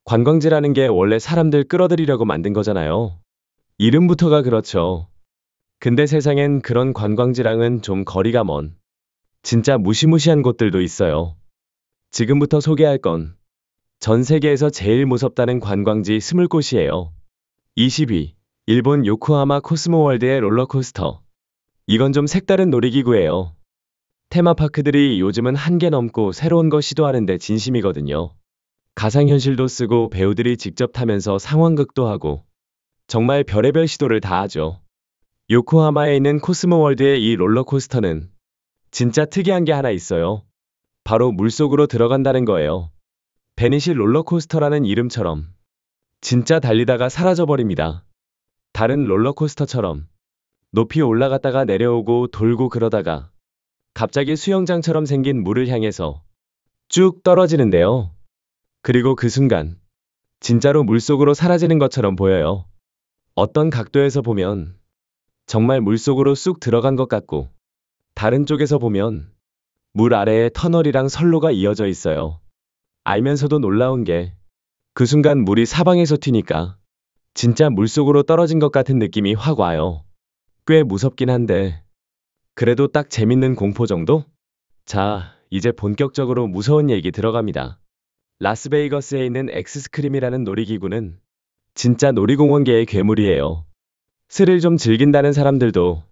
관광지라는 게 원래 사람들 끌어들이려고 만든 거잖아요. 이름부터가 그렇죠. 근데 세상엔 그런 관광지랑은 좀 거리가 먼, 진짜 무시무시한 곳들도 있어요. 지금부터 소개할 건 전 세계에서 제일 무섭다는 관광지 20곳이에요. 20위. 일본 요코하마 코스모월드의 롤러코스터. 이건 좀 색다른 놀이기구예요. 테마파크들이 요즘은 한계 넘고 새로운 거 시도하는데 진심이거든요. 가상현실도 쓰고 배우들이 직접 타면서 상황극도 하고 정말 별의별 시도를 다 하죠. 요코하마에 있는 코스모월드의 이 롤러코스터는 진짜 특이한 게 하나 있어요. 바로 물속으로 들어간다는 거예요. 베니시 롤러코스터라는 이름처럼 진짜 달리다가 사라져버립니다. 다른 롤러코스터처럼 높이 올라갔다가 내려오고 돌고 그러다가 갑자기 수영장처럼 생긴 물을 향해서 쭉 떨어지는데요. 그리고 그 순간 진짜로 물속으로 사라지는 것처럼 보여요. 어떤 각도에서 보면 정말 물속으로 쑥 들어간 것 같고 다른 쪽에서 보면 물 아래에 터널이랑 선로가 이어져 있어요. 알면서도 놀라운 게 그 순간 물이 사방에서 튀니까 진짜 물속으로 떨어진 것 같은 느낌이 확 와요. 꽤 무섭긴 한데 그래도 딱 재밌는 공포 정도? 자, 이제 본격적으로 무서운 얘기 들어갑니다. 라스베이거스에 있는 엑스스크림이라는 놀이기구는 진짜 놀이공원계의 괴물이에요. 스릴 좀 즐긴다는 사람들도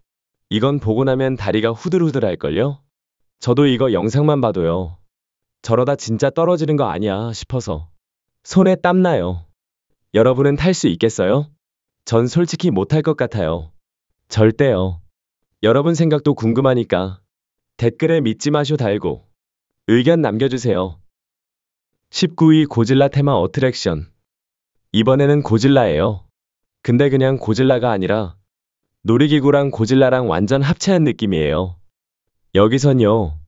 이건 보고 나면 다리가 후들후들할걸요? 저도 이거 영상만 봐도요. 저러다 진짜 떨어지는 거 아니야 싶어서 손에 땀나요. 여러분은 탈 수 있겠어요? 전 솔직히 못할 것 같아요. 절대요. 여러분 생각도 궁금하니까 댓글에 믿지 마쇼 달고 의견 남겨주세요. 19위 고질라 테마 어트랙션. 이번에는 고질라예요. 근데 그냥 고질라가 아니라 놀이기구랑 고질라랑 완전 합체한 느낌이에요. 여기선요.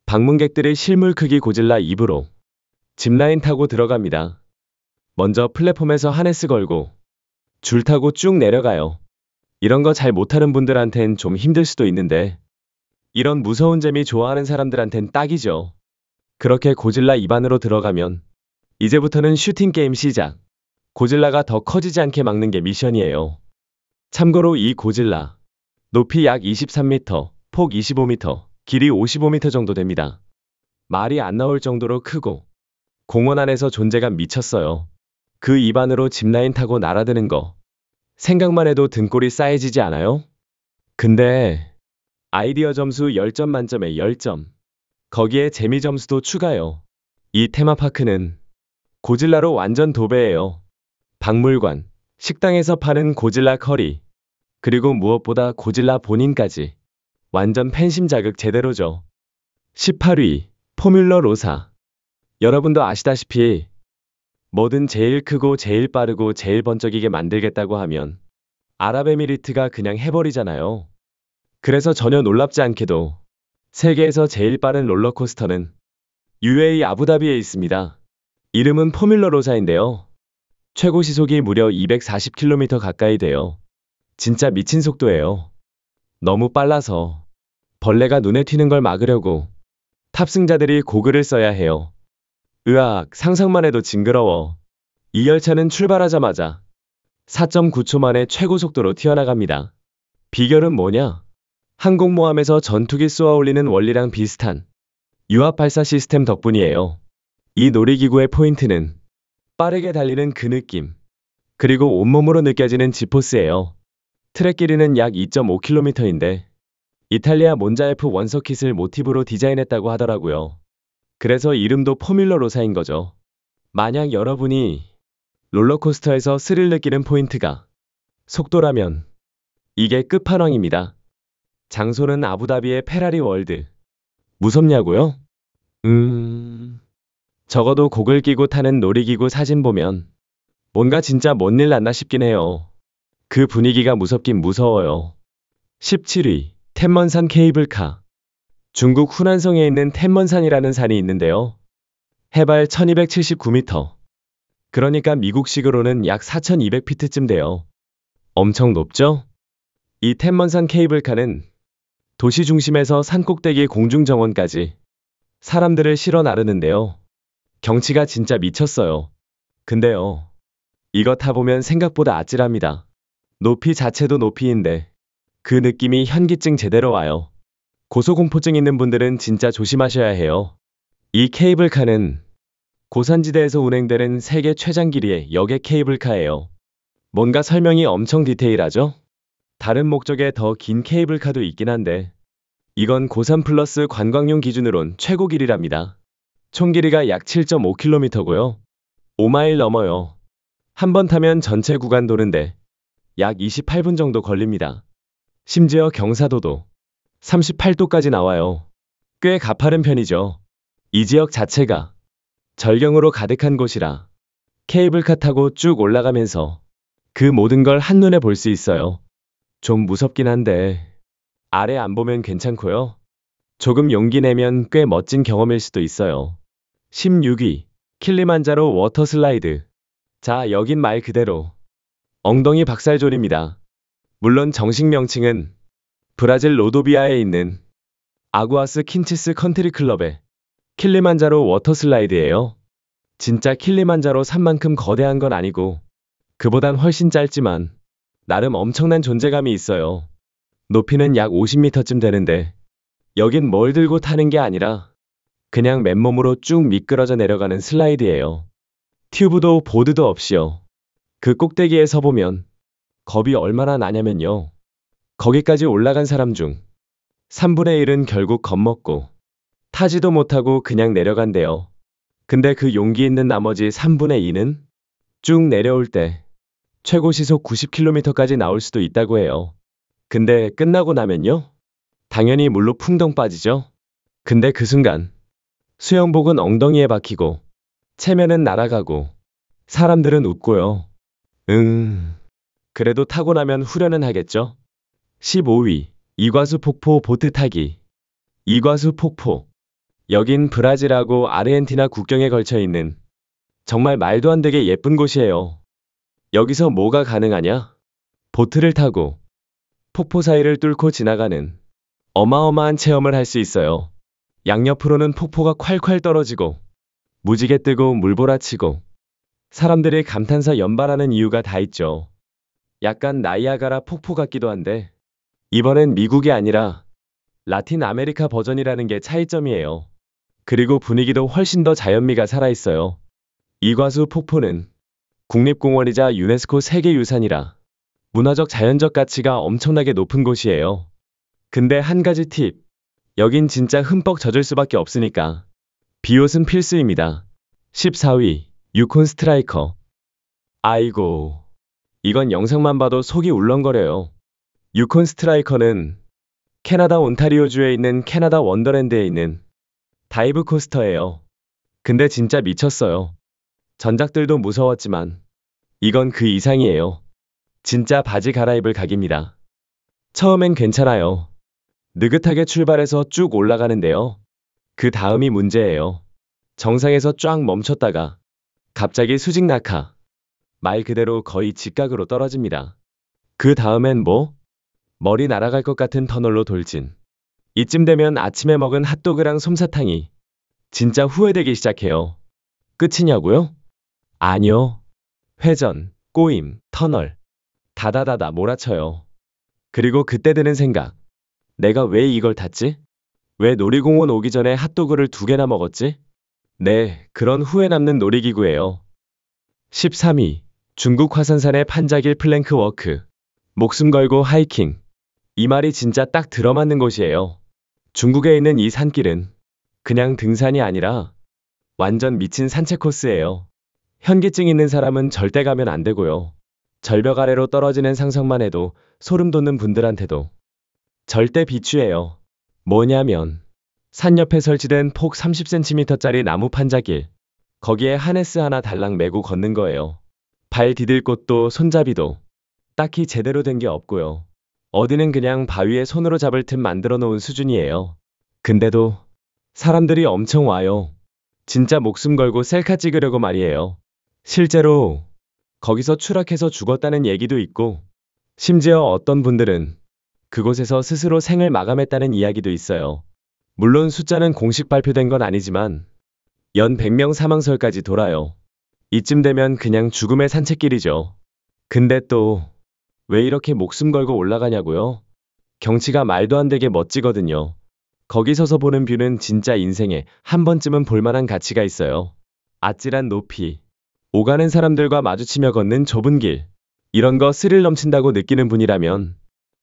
방문객들이 실물 크기 고질라 입으로 짚라인 타고 들어갑니다. 먼저 플랫폼에서 하네스 걸고 줄 타고 쭉 내려가요. 이런 거 잘 못하는 분들한텐 좀 힘들 수도 있는데 이런 무서운 재미 좋아하는 사람들한텐 딱이죠. 그렇게 고질라 입 안으로 들어가면 이제부터는 슈팅 게임 시작. 고질라가 더 커지지 않게 막는 게 미션이에요. 참고로 이 고질라 높이 약 23m, 폭 25m, 길이 55m 정도 됩니다. 말이 안 나올 정도로 크고 공원 안에서 존재감 미쳤어요. 그 입 안으로 짚라인 타고 날아드는 거 생각만 해도 등골이 싸해지지 않아요? 근데 아이디어 점수 10점 만점에 10점. 거기에 재미 점수도 추가요. 이 테마파크는 고질라로 완전 도배예요. 박물관, 식당에서 파는 고질라 커리, 그리고 무엇보다 고질라 본인까지 완전 팬심 자극 제대로죠. 18위, 포뮬러 로사. 여러분도 아시다시피 뭐든 제일 크고 제일 빠르고 제일 번쩍이게 만들겠다고 하면 아랍에미리트가 그냥 해버리잖아요. 그래서 전혀 놀랍지 않게도 세계에서 제일 빠른 롤러코스터는 UAE 아부다비에 있습니다. 이름은 포뮬러 로사인데요. 최고 시속이 무려 240km 가까이 돼요. 진짜 미친 속도예요. 너무 빨라서 벌레가 눈에 튀는 걸 막으려고 탑승자들이 고글을 써야 해요. 으악, 상상만 해도 징그러워. 이 열차는 출발하자마자 4.9초 만에 최고 속도로 튀어나갑니다. 비결은 뭐냐? 항공모함에서 전투기 쏘아 올리는 원리랑 비슷한 유압 발사 시스템 덕분이에요. 이 놀이기구의 포인트는 빠르게 달리는 그 느낌, 그리고 온몸으로 느껴지는 지포스예요. 트랙 길이는 약 2.5km인데 이탈리아 몬자에프 원서킷을 모티브로 디자인했다고 하더라고요. 그래서 이름도 포뮬러 로사인 거죠. 만약 여러분이 롤러코스터에서 스릴 느끼는 포인트가 속도라면 이게 끝판왕입니다. 장소는 아부다비의 페라리 월드. 무섭냐고요? 적어도 고글 끼고 타는 놀이기구 사진 보면 뭔가 진짜 뭔 일 났나 싶긴 해요. 그 분위기가 무섭긴 무서워요. 17위, 텐먼산 케이블카. 중국 후난성에 있는 텐먼산이라는 산이 있는데요. 해발 1279m. 그러니까 미국식으로는 약 4200피트쯤 돼요. 엄청 높죠? 이 텐먼산 케이블카는 도시 중심에서 산 꼭대기 공중정원까지 사람들을 실어 나르는데요. 경치가 진짜 미쳤어요. 근데요, 이거 타보면 생각보다 아찔합니다. 높이 자체도 높이인데 그 느낌이 현기증 제대로 와요. 고소공포증 있는 분들은 진짜 조심하셔야 해요. 이 케이블카는 고산지대에서 운행되는 세계 최장 길이의 여객 케이블카예요. 뭔가 설명이 엄청 디테일하죠? 다른 목적의 더 긴 케이블카도 있긴 한데 이건 고산 플러스 관광용 기준으론 최고 길이랍니다. 총 길이가 약 7.5km고요. 5마일 넘어요. 한 번 타면 전체 구간 도는데 약 28분 정도 걸립니다. 심지어 경사도도 38도까지 나와요. 꽤 가파른 편이죠. 이 지역 자체가 절경으로 가득한 곳이라 케이블카 타고 쭉 올라가면서 그 모든 걸 한눈에 볼 수 있어요. 좀 무섭긴 한데 아래 안 보면 괜찮고요. 조금 용기 내면 꽤 멋진 경험일 수도 있어요. 16위 킬리만자로 워터 슬라이드. 자, 여긴 말 그대로 엉덩이 박살졸입니다. 물론 정식 명칭은 브라질 로도비아에 있는 아구아스 킨치스 컨트리 클럽의 킬리만자로 워터 슬라이드예요. 진짜 킬리만자로 산만큼 거대한 건 아니고 그보단 훨씬 짧지만 나름 엄청난 존재감이 있어요. 높이는 약 50m쯤 되는데 여긴 뭘 들고 타는 게 아니라 그냥 맨몸으로 쭉 미끄러져 내려가는 슬라이드예요. 튜브도 보드도 없이요. 그 꼭대기에 서보면 겁이 얼마나 나냐면요. 거기까지 올라간 사람 중 3분의 1은 결국 겁먹고 타지도 못하고 그냥 내려간대요. 근데 그 용기 있는 나머지 3분의 2는 쭉 내려올 때 최고 시속 90km까지 나올 수도 있다고 해요. 근데 끝나고 나면요? 당연히 물로 풍덩 빠지죠? 근데 그 순간 수영복은 엉덩이에 박히고 체면은 날아가고 사람들은 웃고요. 그래도 타고 나면 후련은 하겠죠? 15위 이과수 폭포 보트 타기. 이과수 폭포. 여긴 브라질하고 아르헨티나 국경에 걸쳐 있는 정말 말도 안 되게 예쁜 곳이에요. 여기서 뭐가 가능하냐? 보트를 타고 폭포 사이를 뚫고 지나가는 어마어마한 체험을 할 수 있어요. 양옆으로는 폭포가 콸콸 떨어지고 무지개 뜨고 물보라치고 사람들이 감탄사 연발하는 이유가 다 있죠. 약간 나이아가라 폭포 같기도 한데 이번엔 미국이 아니라 라틴 아메리카 버전이라는 게 차이점이에요. 그리고 분위기도 훨씬 더 자연미가 살아있어요. 이과수 폭포는 국립공원이자 유네스코 세계유산이라 문화적 자연적 가치가 엄청나게 높은 곳이에요. 근데 한 가지 팁. 여긴 진짜 흠뻑 젖을 수밖에 없으니까 비옷은 필수입니다. 14위 유콘 스트라이커. 아이고, 이건 영상만 봐도 속이 울렁거려요. 유콘 스트라이커는 캐나다 온타리오주에 있는 캐나다 원더랜드에 있는 다이브 코스터예요. 근데 진짜 미쳤어요. 전작들도 무서웠지만 이건 그 이상이에요. 진짜 바지 갈아입을 각입니다. 처음엔 괜찮아요. 느긋하게 출발해서 쭉 올라가는데요. 그 다음이 문제예요. 정상에서 쫙 멈췄다가 갑자기 수직 낙하. 말 그대로 거의 직각으로 떨어집니다. 그 다음엔 뭐? 머리 날아갈 것 같은 터널로 돌진. 이쯤 되면 아침에 먹은 핫도그랑 솜사탕이 진짜 후회되기 시작해요. 끝이냐고요? 아니요. 회전, 꼬임, 터널. 다다다다 몰아쳐요. 그리고 그때 드는 생각. 내가 왜 이걸 탔지? 왜 놀이공원 오기 전에 핫도그를 2개나 먹었지? 네, 그런 후회 남는 놀이기구예요. 13위. 중국 화산산의 판자길 플랭크 워크. 목숨 걸고 하이킹. 이 말이 진짜 딱 들어맞는 곳이에요. 중국에 있는 이 산길은 그냥 등산이 아니라 완전 미친 산책 코스예요. 현기증 있는 사람은 절대 가면 안 되고요. 절벽 아래로 떨어지는 상상만 해도 소름 돋는 분들한테도 절대 비추예요. 뭐냐면 산 옆에 설치된 폭 30cm짜리 나무 판자길. 거기에 하네스 하나 달랑 메고 걷는 거예요. 발 디딜 곳도 손잡이도 딱히 제대로 된 게 없고요. 어디는 그냥 바위에 손으로 잡을 틈 만들어 놓은 수준이에요. 근데도 사람들이 엄청 와요. 진짜 목숨 걸고 셀카 찍으려고 말이에요. 실제로 거기서 추락해서 죽었다는 얘기도 있고 심지어 어떤 분들은 그곳에서 스스로 생을 마감했다는 이야기도 있어요. 물론 숫자는 공식 발표된 건 아니지만 연 100명 사망설까지 돌아요. 이쯤 되면 그냥 죽음의 산책길이죠. 근데 또 왜 이렇게 목숨 걸고 올라가냐고요? 경치가 말도 안 되게 멋지거든요. 거기 서서 보는 뷰는 진짜 인생에 한 번쯤은 볼만한 가치가 있어요. 아찔한 높이, 오가는 사람들과 마주치며 걷는 좁은 길, 이런 거 스릴 넘친다고 느끼는 분이라면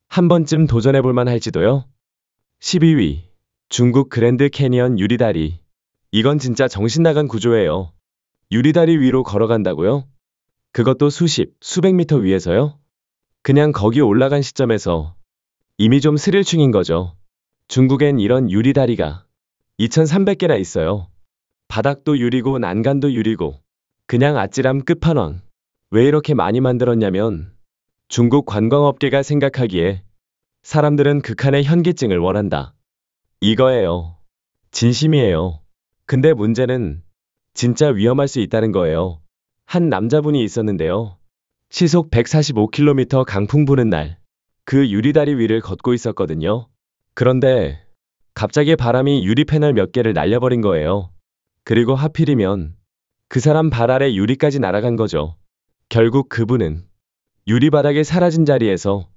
한 번쯤 도전해볼 만할지도요. 12위. 중국 그랜드 캐니언 유리다리. 이건 진짜 정신 나간 구조예요. 유리다리 위로 걸어간다고요? 그것도 수십, 수백 미터 위에서요? 그냥 거기 올라간 시점에서 이미 좀 스릴충인 거죠. 중국엔 이런 유리다리가 2,300개나 있어요. 바닥도 유리고 난간도 유리고 그냥 아찔함 끝판왕. 왜 이렇게 많이 만들었냐면 중국 관광업계가 생각하기에 사람들은 극한의 현기증을 원한다. 이거예요. 진심이에요. 근데 문제는 진짜 위험할 수 있다는 거예요. 한 남자분이 있었는데요. 시속 145km 강풍 부는 날, 그 유리다리 위를 걷고 있었거든요. 그런데 갑자기 바람이 유리 패널 몇 개를 날려버린 거예요. 그리고 하필이면 그 사람 발 아래 유리까지 날아간 거죠. 결국 그분은 유리 바닥에 사라진 자리에서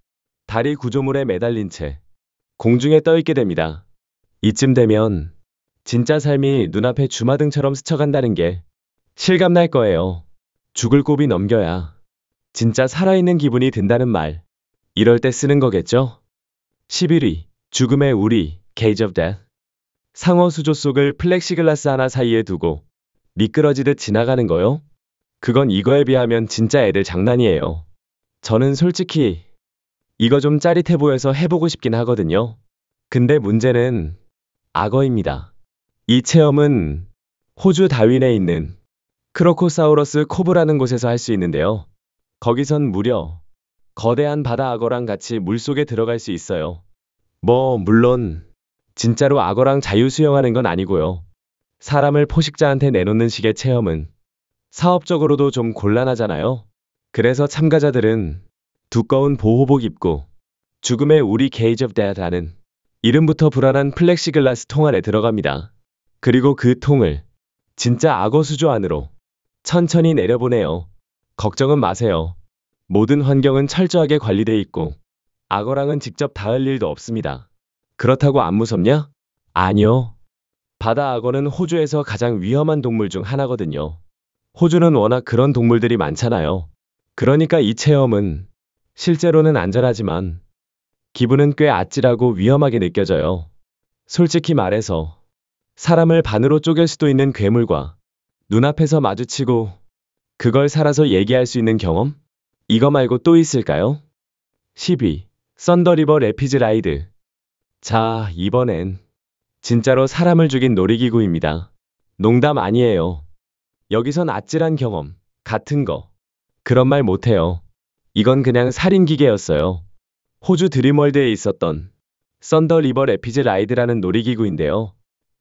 다리 구조물에 매달린 채 공중에 떠 있게 됩니다. 이쯤 되면 진짜 삶이 눈앞에 주마등처럼 스쳐간다는 게 실감날 거예요. 죽을 고비 넘겨야 진짜 살아있는 기분이 든다는 말. 이럴 때 쓰는 거겠죠? 11위. 죽음의 우리, Cage of Death. 상어 수조 속을 플렉시글라스 하나 사이에 두고 미끄러지듯 지나가는 거요? 그건 이거에 비하면 진짜 애들 장난이에요. 저는 솔직히 이거 좀 짜릿해 보여서 해보고 싶긴 하거든요. 근데 문제는 악어입니다. 이 체험은 호주 다윈에 있는 크로코사우러스 코브라는 곳에서 할 수 있는데요. 거기선 무려 거대한 바다 악어랑 같이 물속에 들어갈 수 있어요. 물론 진짜로 악어랑 자유수영하는 건 아니고요. 사람을 포식자한테 내놓는 식의 체험은 사업적으로도 좀 곤란하잖아요. 그래서 참가자들은 두꺼운 보호복 입고 죽음의 우리 Cage of Death라는 이름부터 불안한 플렉시글라스 통 안에 들어갑니다. 그리고 그 통을 진짜 악어 수조 안으로 천천히 내려보내요. 걱정은 마세요. 모든 환경은 철저하게 관리돼 있고 악어랑은 직접 닿을 일도 없습니다. 그렇다고 안 무섭냐? 아니요. 바다 악어는 호주에서 가장 위험한 동물 중 하나거든요. 호주는 워낙 그런 동물들이 많잖아요. 그러니까 이 체험은 실제로는 안전하지만 기분은 꽤 아찔하고 위험하게 느껴져요. 솔직히 말해서 사람을 반으로 쪼갤 수도 있는 괴물과 눈앞에서 마주치고 그걸 살아서 얘기할 수 있는 경험? 이거 말고 또 있을까요? 10위. 썬더리버 레피즈 라이드. 자, 이번엔 진짜로 사람을 죽인 놀이기구입니다. 농담 아니에요. 여기선 아찔한 경험 같은 거 그런 말 못해요. 이건 그냥 살인기계였어요. 호주 드림월드에 있었던 썬더리버 레피즈 라이드라는 놀이기구인데요.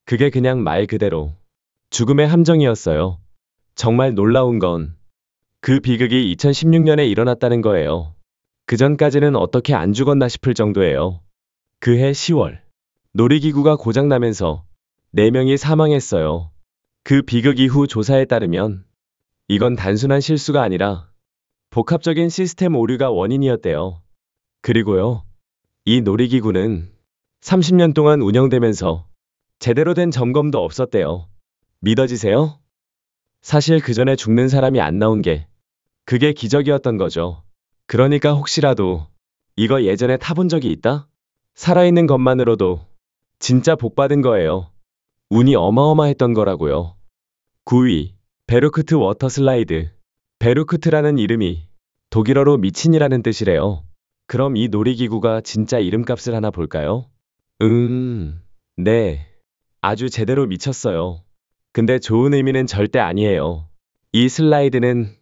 그게 그냥 말 그대로 죽음의 함정이었어요. 정말 놀라운 건 그 비극이 2016년에 일어났다는 거예요. 그전까지는 어떻게 안 죽었나 싶을 정도예요. 그해 10월 놀이기구가 고장나면서 4명이 사망했어요. 그 비극 이후 조사에 따르면 이건 단순한 실수가 아니라 복합적인 시스템 오류가 원인이었대요. 그리고요, 이 놀이기구는 30년 동안 운영되면서 제대로 된 점검도 없었대요. 믿어지세요? 사실 그 전에 죽는 사람이 안 나온 게 그게 기적이었던 거죠. 그러니까 혹시라도 이거 예전에 타본 적이 있다? 살아있는 것만으로도 진짜 복 받은 거예요. 운이 어마어마했던 거라고요. 9위. 베루크트 워터 슬라이드. 베루크트라는 이름이 독일어로 미친이라는 뜻이래요. 그럼 이 놀이기구가 진짜 이름값을 하나 볼까요? 네. 아주 제대로 미쳤어요. 근데 좋은 의미는 절대 아니에요. 이 슬라이드는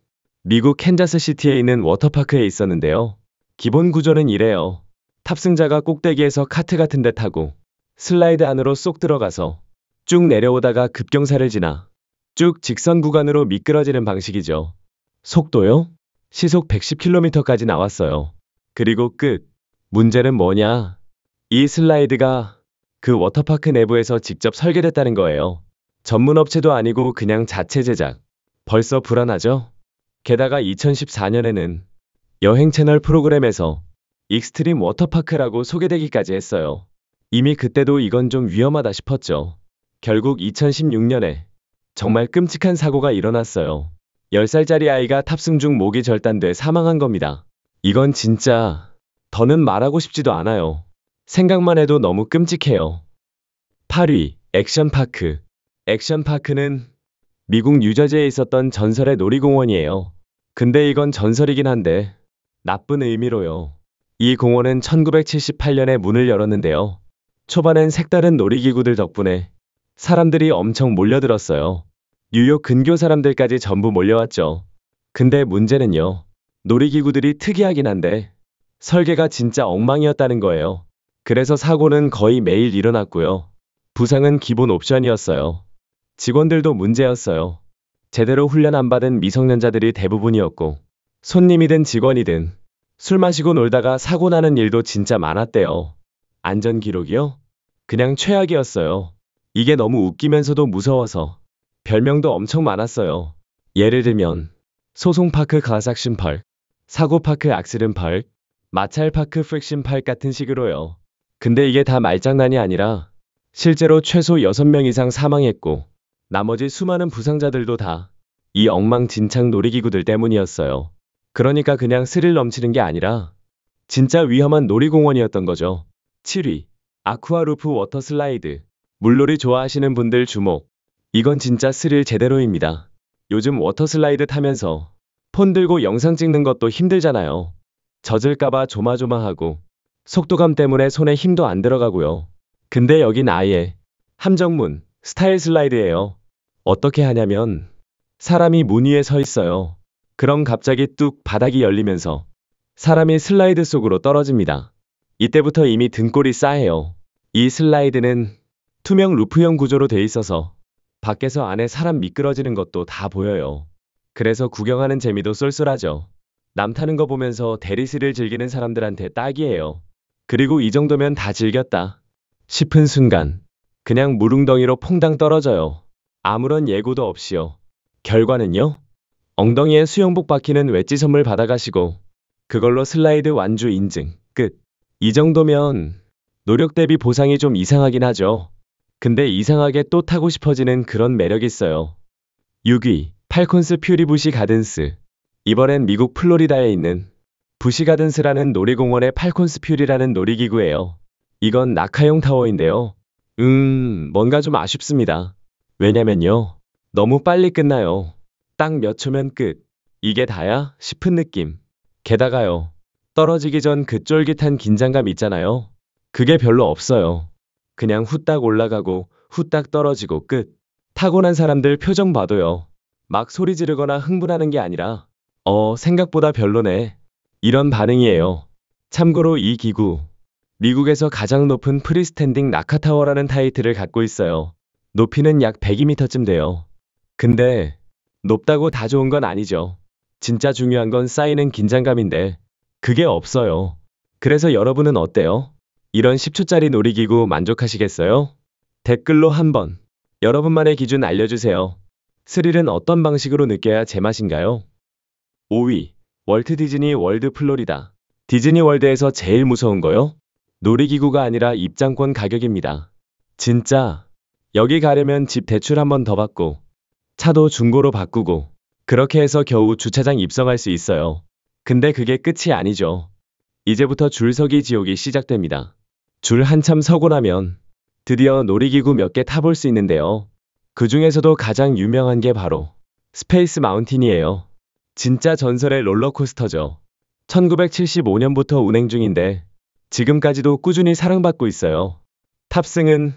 미국 캔자스시티에 있는 워터파크에 있었는데요. 기본 구조는 이래요. 탑승자가 꼭대기에서 카트 같은 데 타고 슬라이드 안으로 쏙 들어가서 쭉 내려오다가 급경사를 지나 쭉 직선 구간으로 미끄러지는 방식이죠. 속도요? 시속 110km까지 나왔어요. 그리고 끝. 문제는 뭐냐? 이 슬라이드가 그 워터파크 내부에서 직접 설계됐다는 거예요. 전문 업체도 아니고 그냥 자체 제작. 벌써 불안하죠? 게다가 2014년에는 여행 채널 프로그램에서 익스트림 워터파크라고 소개되기까지 했어요. 이미 그때도 이건 좀 위험하다 싶었죠. 결국 2016년에 정말 끔찍한 사고가 일어났어요. 10살짜리 아이가 탑승 중 목이 절단돼 사망한 겁니다. 이건 진짜 더는 말하고 싶지도 않아요. 생각만 해도 너무 끔찍해요. 8위, 액션파크. 액션파크는 미국 뉴저지에 있었던 전설의 놀이공원이에요. 근데 이건 전설이긴 한데 나쁜 의미로요. 이 공원은 1978년에 문을 열었는데요. 초반엔 색다른 놀이기구들 덕분에 사람들이 엄청 몰려들었어요. 뉴욕 근교 사람들까지 전부 몰려왔죠. 근데 문제는요. 놀이기구들이 특이하긴 한데 설계가 진짜 엉망이었다는 거예요. 그래서 사고는 거의 매일 일어났고요. 부상은 기본 옵션이었어요. 직원들도 문제였어요. 제대로 훈련 안 받은 미성년자들이 대부분이었고 손님이든 직원이든 술 마시고 놀다가 사고 나는 일도 진짜 많았대요. 안전 기록이요? 그냥 최악이었어요. 이게 너무 웃기면서도 무서워서 별명도 엄청 많았어요. 예를 들면 소송파크 가삭신 펄, 사고파크 악스른 펄, 마찰파크 프릭신 펄 같은 식으로요. 근데 이게 다 말장난이 아니라 실제로 최소 6명 이상 사망했고 나머지 수많은 부상자들도 다 이 엉망진창 놀이기구들 때문이었어요. 그러니까 그냥 스릴 넘치는 게 아니라 진짜 위험한 놀이공원이었던 거죠. 7위, 아쿠아루프 워터슬라이드. 물놀이 좋아하시는 분들 주목. 이건 진짜 스릴 제대로입니다. 요즘 워터슬라이드 타면서 폰 들고 영상 찍는 것도 힘들잖아요. 젖을까봐 조마조마하고 속도감 때문에 손에 힘도 안 들어가고요. 근데 여긴 아예 함정문, 스타일 슬라이드예요. 어떻게 하냐면 사람이 문 위에 서 있어요. 그럼 갑자기 뚝 바닥이 열리면서 사람이 슬라이드 속으로 떨어집니다. 이때부터 이미 등골이 싸해요. 이 슬라이드는 투명 루프형 구조로 돼 있어서 밖에서 안에 사람 미끄러지는 것도 다 보여요. 그래서 구경하는 재미도 쏠쏠하죠. 남 타는 거 보면서 대리스를 즐기는 사람들한테 딱이에요. 그리고 이 정도면 다 즐겼다 싶은 순간 그냥 물웅덩이로 퐁당 떨어져요. 아무런 예고도 없이요. 결과는요? 엉덩이에 수영복 박히는 웨지 선물 받아가시고 그걸로 슬라이드 완주 인증 끝. 이 정도면 노력 대비 보상이 좀 이상하긴 하죠. 근데 이상하게 또 타고 싶어지는 그런 매력이 있어요. 6위, 팔콘스 퓨리 부시 가든스. 이번엔 미국 플로리다에 있는 부시 가든스라는 놀이공원의 팔콘스 퓨리라는 놀이기구예요. 이건 낙하용 타워인데요. 뭔가 좀 아쉽습니다. 왜냐면요. 너무 빨리 끝나요. 딱 몇 초면 끝. 이게 다야? 싶은 느낌. 게다가요. 떨어지기 전 그 쫄깃한 긴장감 있잖아요. 그게 별로 없어요. 그냥 후딱 올라가고 후딱 떨어지고 끝. 타고 난 사람들 표정 봐도요. 막 소리 지르거나 흥분하는 게 아니라 생각보다 별로네. 이런 반응이에요. 참고로 이 기구 미국에서 가장 높은 프리스탠딩 낙하타워라는 타이틀을 갖고 있어요. 높이는 약 102m쯤 돼요. 근데 높다고 다 좋은 건 아니죠. 진짜 중요한 건 쌓이는 긴장감인데 그게 없어요. 그래서 여러분은 어때요? 이런 10초짜리 놀이기구 만족하시겠어요? 댓글로 한번 여러분만의 기준 알려주세요. 스릴은 어떤 방식으로 느껴야 제맛인가요? 5위, 월트 디즈니 월드 플로리다. 디즈니 월드에서 제일 무서운 거요? 놀이기구가 아니라 입장권 가격입니다. 진짜 여기 가려면 집 대출 한 번 더 받고 차도 중고로 바꾸고 그렇게 해서 겨우 주차장 입성할 수 있어요. 근데 그게 끝이 아니죠. 이제부터 줄서기 지옥이 시작됩니다. 줄 한참 서고 나면 드디어 놀이기구 몇 개 타볼 수 있는데요. 그 중에서도 가장 유명한 게 바로 스페이스 마운틴이에요. 진짜 전설의 롤러코스터죠. 1975년부터 운행 중인데 지금까지도 꾸준히 사랑받고 있어요. 탑승은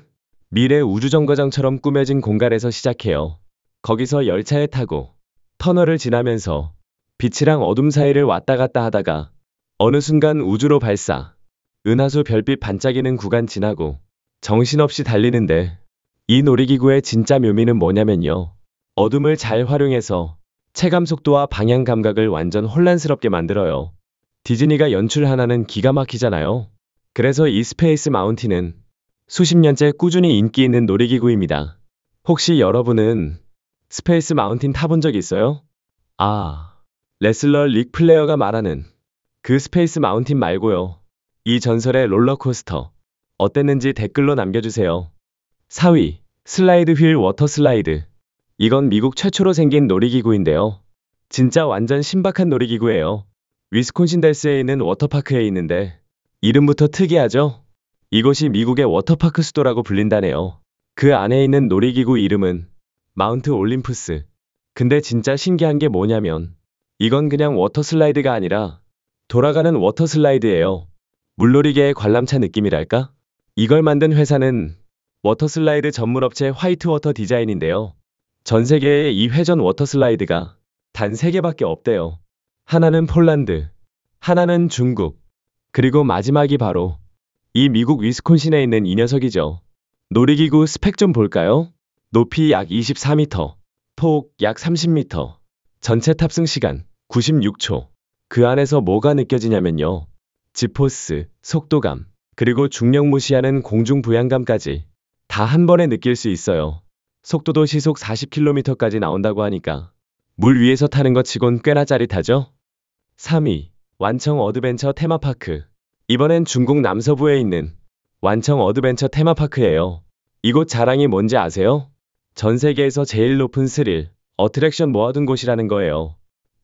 미래 우주정거장처럼 꾸며진 공간에서 시작해요. 거기서 열차에 타고 터널을 지나면서 빛이랑 어둠 사이를 왔다 갔다 하다가 어느 순간 우주로 발사. 은하수 별빛 반짝이는 구간 지나고 정신없이 달리는데 이 놀이기구의 진짜 묘미는 뭐냐면요. 어둠을 잘 활용해서 체감 속도와 방향 감각을 완전 혼란스럽게 만들어요. 디즈니가 연출 하나는 기가 막히잖아요. 그래서 이 스페이스 마운틴은 수십 년째 꾸준히 인기 있는 놀이기구입니다. 혹시 여러분은 스페이스 마운틴 타본 적 있어요? 아, 레슬러 릭 플레어가 말하는 그 스페이스 마운틴 말고요. 이 전설의 롤러코스터. 어땠는지 댓글로 남겨주세요. 4위, 슬라이드 휠 워터 슬라이드. 이건 미국 최초로 생긴 놀이기구인데요. 진짜 완전 신박한 놀이기구예요. 위스콘신 델스에 있는 워터파크에 있는데 이름부터 특이하죠? 이곳이 미국의 워터파크 수도라고 불린다네요. 그 안에 있는 놀이기구 이름은 마운트 올림푸스. 근데 진짜 신기한 게 뭐냐면 이건 그냥 워터 슬라이드가 아니라 돌아가는 워터 슬라이드예요. 물놀이계의 관람차 느낌이랄까? 이걸 만든 회사는 워터 슬라이드 전문업체 화이트워터 디자인인데요. 전 세계에 이 회전 워터 슬라이드가 단 3개밖에 없대요. 하나는 폴란드, 하나는 중국, 그리고 마지막이 바로 이 미국 위스콘신에 있는 이 녀석이죠. 놀이기구 스펙 좀 볼까요? 높이 약 24m, 폭 약 30m, 전체 탑승 시간 96초. 그 안에서 뭐가 느껴지냐면요. 지포스, 속도감, 그리고 중력 무시하는 공중 부양감까지 다 한 번에 느낄 수 있어요. 속도도 시속 40km까지 나온다고 하니까 물 위에서 타는 것 치곤 꽤나 짜릿하죠? 3위, 완청 어드벤처 테마파크. 이번엔 중국 남서부에 있는 완청 어드벤처 테마파크예요. 이곳 자랑이 뭔지 아세요? 전 세계에서 제일 높은 스릴, 어트랙션 모아둔 곳이라는 거예요.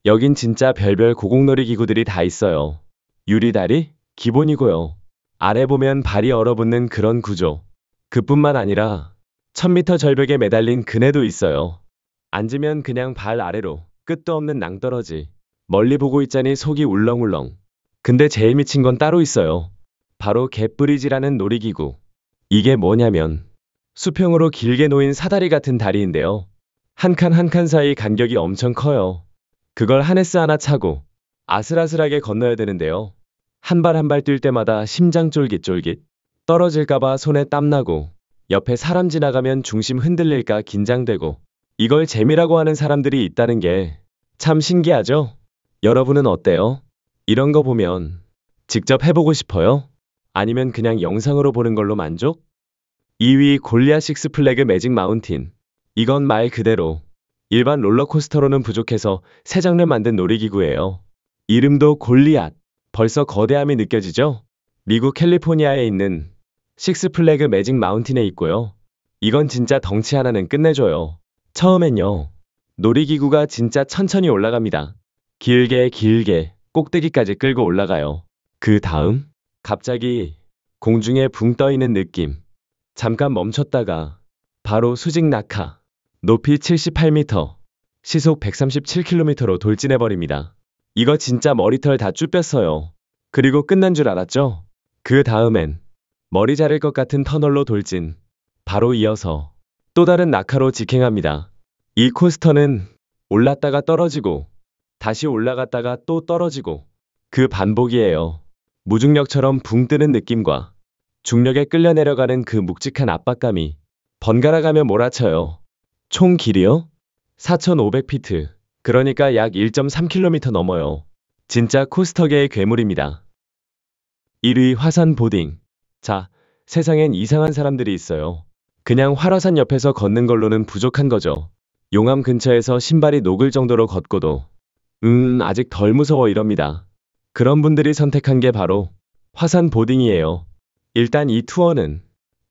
여긴 진짜 별별 고공놀이 기구들이 다 있어요. 유리다리? 기본이고요. 아래 보면 발이 얼어붙는 그런 구조. 그뿐만 아니라 1000m 절벽에 매달린 그네도 있어요. 앉으면 그냥 발 아래로 끝도 없는 낭떠러지. 멀리 보고 있자니 속이 울렁울렁. 근데 제일 미친 건 따로 있어요. 바로 갯브리지라는 놀이기구. 이게 뭐냐면 수평으로 길게 놓인 사다리 같은 다리인데요. 한 칸 한 칸 사이 간격이 엄청 커요. 그걸 하네스 하나 차고 아슬아슬하게 건너야 되는데요. 한 발 한 발 뛸 때마다 심장 쫄깃쫄깃. 떨어질까봐 손에 땀나고 옆에 사람 지나가면 중심 흔들릴까 긴장되고 이걸 재미라고 하는 사람들이 있다는 게 참 신기하죠? 여러분은 어때요? 이런 거 보면 직접 해보고 싶어요? 아니면 그냥 영상으로 보는 걸로 만족? 2위 골리앗 식스 플래그 매직 마운틴. 이건 말 그대로 일반 롤러코스터로는 부족해서 새 장르 만든 놀이기구예요. 이름도 골리앗. 벌써 거대함이 느껴지죠? 미국 캘리포니아에 있는 식스 플래그 매직 마운틴에 있고요. 이건 진짜 덩치 하나는 끝내줘요. 처음엔요. 놀이기구가 진짜 천천히 올라갑니다. 길게 길게 꼭대기까지 끌고 올라가요. 그 다음 갑자기 공중에 붕 떠 있는 느낌. 잠깐 멈췄다가 바로 수직 낙하. 높이 78m, 시속 137km로 돌진해버립니다. 이거 진짜 머리털 다 쭈뼛어요. 그리고 끝난 줄 알았죠? 그 다음엔 머리 자를 것 같은 터널로 돌진. 바로 이어서 또 다른 낙하로 직행합니다. 이 코스터는 올랐다가 떨어지고 다시 올라갔다가 또 떨어지고 그 반복이에요. 무중력처럼 붕 뜨는 느낌과 중력에 끌려 내려가는 그 묵직한 압박감이 번갈아가며 몰아쳐요. 총 길이요? 4,500피트. 그러니까 약 1.3km 넘어요. 진짜 코스터계의 괴물입니다. 1위 화산 보딩. 자, 세상엔 이상한 사람들이 있어요. 그냥 활화산 옆에서 걷는 걸로는 부족한 거죠. 용암 근처에서 신발이 녹을 정도로 걷고도 아직 덜 무서워 이럽니다. 그런 분들이 선택한 게 바로 화산 보딩이에요. 일단 이 투어는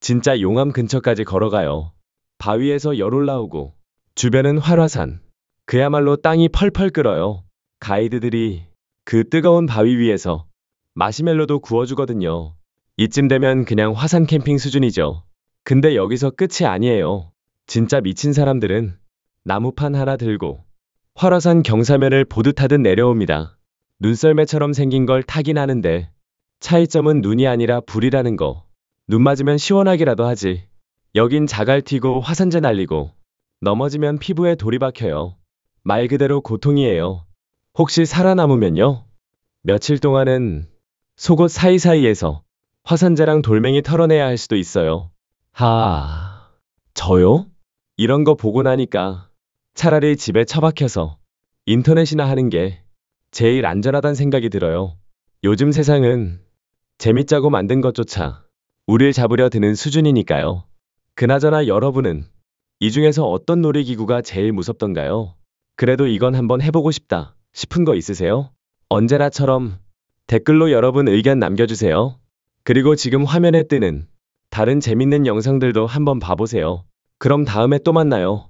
진짜 용암 근처까지 걸어가요. 바위에서 열 올라오고 주변은 활화산. 그야말로 땅이 펄펄 끓어요. 가이드들이 그 뜨거운 바위 위에서 마시멜로도 구워주거든요. 이쯤 되면 그냥 화산 캠핑 수준이죠. 근데 여기서 끝이 아니에요. 진짜 미친 사람들은 나무판 하나 들고 활화산 경사면을 보드 타듯 내려옵니다. 눈썰매처럼 생긴 걸 타긴 하는데 차이점은 눈이 아니라 불이라는 거. 눈 맞으면 시원하기라도 하지. 여긴 자갈 튀고 화산재 날리고 넘어지면 피부에 돌이 박혀요. 말 그대로 고통이에요. 혹시 살아남으면요? 며칠 동안은 속옷 사이사이에서 화산재랑 돌멩이 털어내야 할 수도 있어요. 저요? 이런 거 보고 나니까 차라리 집에 처박혀서 인터넷이나 하는 게 제일 안전하단 생각이 들어요. 요즘 세상은 재밌자고 만든 것조차 우릴 잡으려 드는 수준이니까요. 그나저나 여러분은 이 중에서 어떤 놀이기구가 제일 무섭던가요? 그래도 이건 한번 해보고 싶다 싶은 거 있으세요? 언제나처럼 댓글로 여러분 의견 남겨주세요. 그리고 지금 화면에 뜨는 다른 재밌는 영상들도 한번 봐보세요. 그럼 다음에 또 만나요.